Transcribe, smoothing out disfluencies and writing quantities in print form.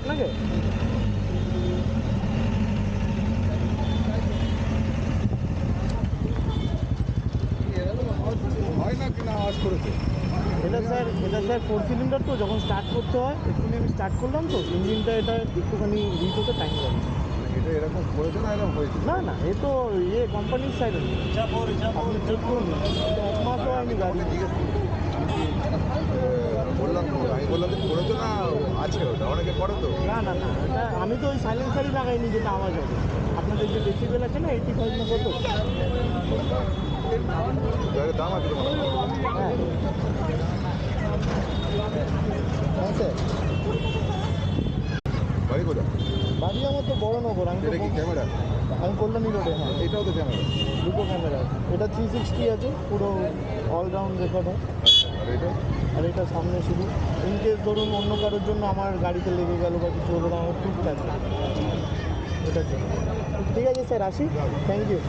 আপনাকে? হয় না কিনা আওয়াজ করেছে। এটা স্যার 4 সিলিন্ডার তো, যখন স্টার্ট করতে হয় এক্ষুনি আমি স্টার্ট করলাম তো ইঞ্জিনটা, এটা একটুখানি রিট হতে টাইম লাগে। এটা এরকম করেছে না এরকম হয়েছে? না না, এ তো কোম্পানির সাইডে আপনি চেক করুন, এক মাসও হয়নি গাড়ি। জিজ্ঞেস বললাম তো, আমি বললাম যে করেছো না আছে, ওটা অনেকে করে তো। না না না, এটা আমি তো ওই সাইলেন্সারই লাগাইনি যেটা আওয়াজ হবে। আপনাদের যে ডেসিবেল আছে না 85 না কত? দাম আছে তোমার? হ্যাঁ হ্যাঁ স্যার। বাড়ি কোথায়? বাড়ি আমার তো বড়নগর। এটা কি ক্যামেরা? আমি কল্যাণী রোডে। হ্যাঁ, এটাও তো ক্যামেরা? দুটো ক্যামেরা আছে। এটা 360 আছে, পুরো অলরাউন্ড রেকর্ড হয়। আর এটা? আর এটা সামনে শুধু ইনকেস ধরুন অন্য কারোর জন্য আমার গাড়িতে লেগে গেল বা কিছু হলো, আমার টুক আছে এটার জন্য। ঠিক আছে স্যার, আসি। Thank you.